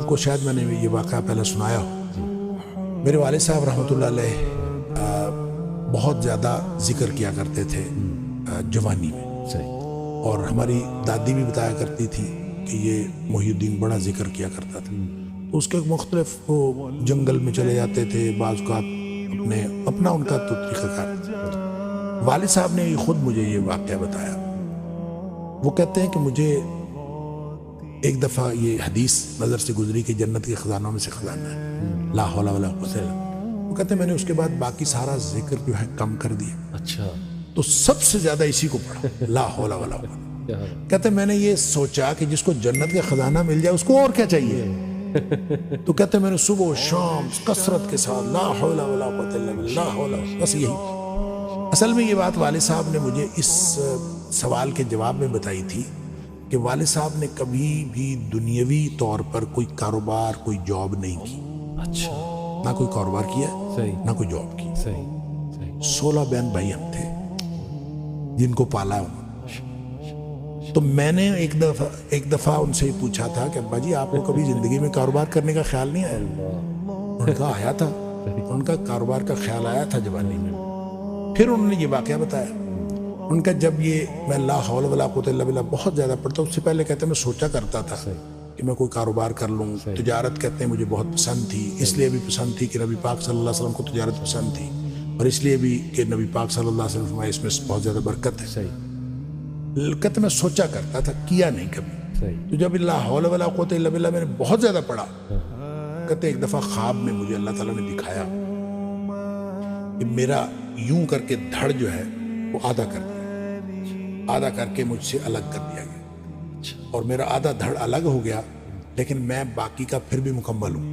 آپ کو شاید میں نے یہ واقعہ پہلے سنایا ہو. میرے والد صاحب رحمۃ اللہ علیہ بہت زیادہ ذکر کیا کرتے تھے جوانی میں، اور ہماری دادی بھی بتایا کرتی تھی کہ یہ محی الدین بڑا ذکر کیا کرتا تھا. تو اس کے مختلف وہ جنگل میں چلے جاتے تھے، بعض اوقات اپنا ان کا تو طریقہ کار. والد صاحب نے خود مجھے یہ واقعہ بتایا. وہ کہتے ہیں کہ مجھے ایک دفعہ یہ حدیث نظر سے گزری کہ جنت کے خزانوں میں سے خزانہ ہے، لا حول ولا قوت الا باللہ. وہ کہتے ہیں میں نے اس کے بعد باقی سارا ذکر جو ہے کم کر دیا. اچھا. تو سب سے زیادہ اسی کو پڑھا، لا حول ولا قوت. کہتے ہیں میں نے یہ سوچا کہ جس کو جنت کا خزانہ مل جائے اس کو اور کیا چاہیے. تو کہتے ہیں میں نے صبح و شام کثرت کے ساتھ لا حول ولا قوت الا باللہ، بس یہی. اصل میں یہ بات والد صاحب نے مجھے اس سوال کے جواب میں بتائی تھی کہ والد صاحب نے کبھی بھی دنیاوی طور پر کوئی کاروبار، کوئی جاب نہیں کی. اچھا. نہ کوئی کاروبار کیا، نہ کوئی جاب کی. 16 بہن بھائی ہم تھے جن کو پالا ہوں. تو میں نے ایک دفعہ ان سے پوچھا تھا کہ ابا جی آپ کو کبھی زندگی میں کاروبار کرنے کا خیال نہیں آیا؟ ان کا آیا تھا، ان کا کاروبار کا خیال آیا تھا جوانی میں. پھر انہوں نے یہ واقعہ بتایا. ان کا جب یہ میں لا حول ولا قوت الا باللہ بہت زیادہ پڑھتا ہوں، اس سے پہلے کہتے ہیں میں سوچا کرتا تھا کہ میں کوئی کاروبار کر لوں. تجارت کہتے ہیں مجھے بہت پسند تھی، اس لیے بھی پسند تھی کہ نبی پاک صلی اللہ علیہ وسلم کو تجارت پسند تھی، اور اس لیے بھی کہ نبی پاک صلی اللہ علیہ وسلم فرمایا اس میں بہت زیادہ برکت ہے. کہتے میں سوچا کرتا تھا، کیا نہیں کبھی. تو جب لا حول ولا قوت الا باللہ میں نے بہت زیادہ پڑھا، کہتے ایک دفعہ خواب میں مجھے اللہ تعالیٰ نے دکھایا کہ میرا یوں کر کے دھڑ جو ہے وہ آدھا کر دیا، آدھا کر کے مجھ سے الگ کر دیا گیا، اور میرا آدھا دھڑ الگ ہو گیا لیکن میں باقی کا پھر بھی مکمل ہوں.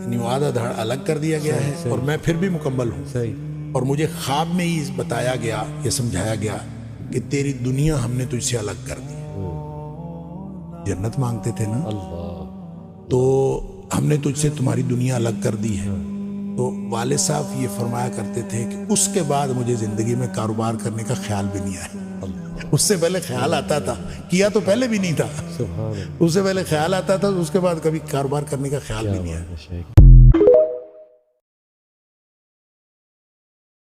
یعنی وہ آدھا دھڑ الگ کر دیا گیا ہے اور میں پھر بھی مکمل ہوں. اور مجھے خواب میں ہی بتایا گیا، یہ سمجھایا گیا کہ تیری دنیا ہم نے تجھ سے الگ کر دی. جنت مانگتے تھے نا، تو ہم نے تجھ سے تمہاری دنیا الگ کر دی ہے. تو والد صاحب یہ فرمایا کرتے تھے کہ اس کے بعد مجھے زندگی میں کاروبار کرنے کا خیال بھی نہیں آیا. اس سے پہلے خیال آتا تھا، کیا تو پہلے بھی نہیں تھا، اس سے پہلے خیال آتا تھا، اس کے بعد کبھی کاروبار کرنے کا خیال بھی نہیں آیا.